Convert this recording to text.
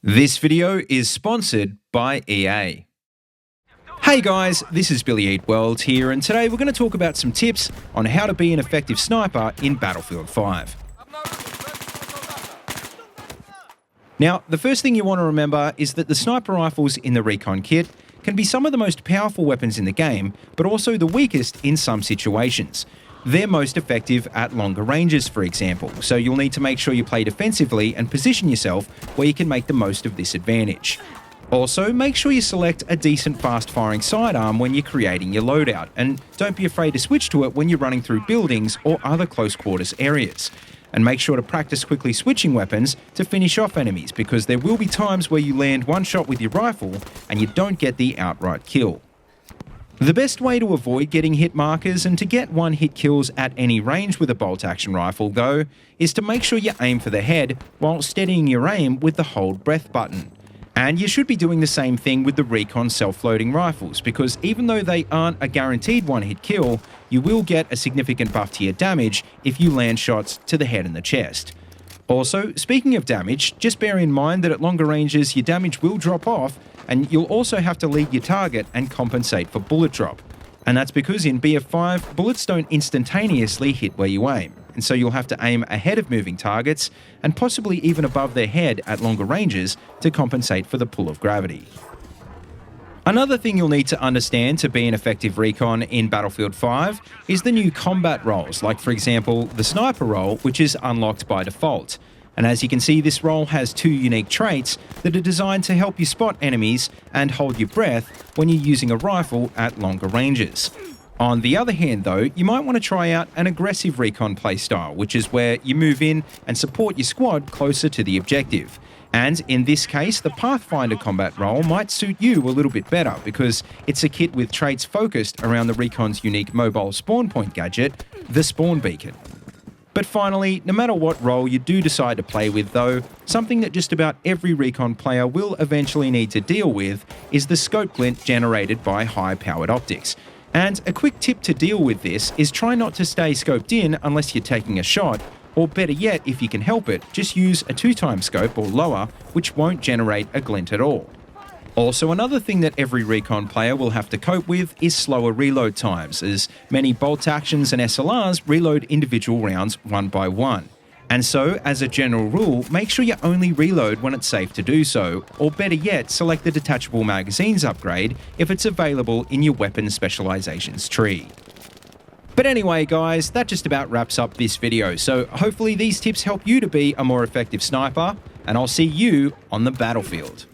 This video is sponsored by EA. Hey guys, this is BillyEatWorld here, and today we're going to talk about some tips on how to be an effective sniper in Battlefield 5. Now, the first thing you want to remember is that the sniper rifles in the Recon kit can be some of the most powerful weapons in the game, but also the weakest in some situations. They're most effective at longer ranges, for example, so you'll need to make sure you play defensively and position yourself where you can make the most of this advantage. Also, make sure you select a decent fast-firing sidearm when you're creating your loadout, and don't be afraid to switch to it when you're running through buildings or other close-quarters areas. And make sure to practice quickly switching weapons to finish off enemies, because there will be times where you land one shot with your rifle and you don't get the outright kill. The best way to avoid getting hit markers and to get one-hit kills at any range with a bolt-action rifle, though, is to make sure you aim for the head while steadying your aim with the hold breath button. And you should be doing the same thing with the Recon self-loading rifles, because even though they aren't a guaranteed one-hit kill, you will get a significant buff to your damage if you land shots to the head and the chest. Also, speaking of damage, just bear in mind that at longer ranges your damage will drop off, and you'll also have to lead your target and compensate for bullet drop. And that's because in BF5, bullets don't instantaneously hit where you aim, and so you'll have to aim ahead of moving targets, and possibly even above their head at longer ranges to compensate for the pull of gravity. Another thing you'll need to understand to be an effective recon in Battlefield 5 is the new combat roles, like for example the sniper role, which is unlocked by default. And as you can see, this role has two unique traits that are designed to help you spot enemies and hold your breath when you're using a rifle at longer ranges. On the other hand though, you might want to try out an aggressive recon playstyle, which is where you move in and support your squad closer to the objective. And in this case, the Pathfinder combat role might suit you a little bit better, because it's a kit with traits focused around the Recon's unique mobile spawn point gadget, the Spawn Beacon. But finally, no matter what role you do decide to play with though, something that just about every Recon player will eventually need to deal with is the scope glint generated by high-powered optics. And a quick tip to deal with this is try not to stay scoped in unless you're taking a shot, or better yet, if you can help it, just use a 2x scope or lower, which won't generate a glint at all. Also, another thing that every Recon player will have to cope with is slower reload times, as many bolt actions and SLRs reload individual rounds one by one. And so, as a general rule, make sure you only reload when it's safe to do so, or better yet, select the detachable magazines upgrade if it's available in your weapon specializations tree. But anyway guys, that just about wraps up this video, so hopefully these tips help you to be a more effective sniper, and I'll see you on the battlefield.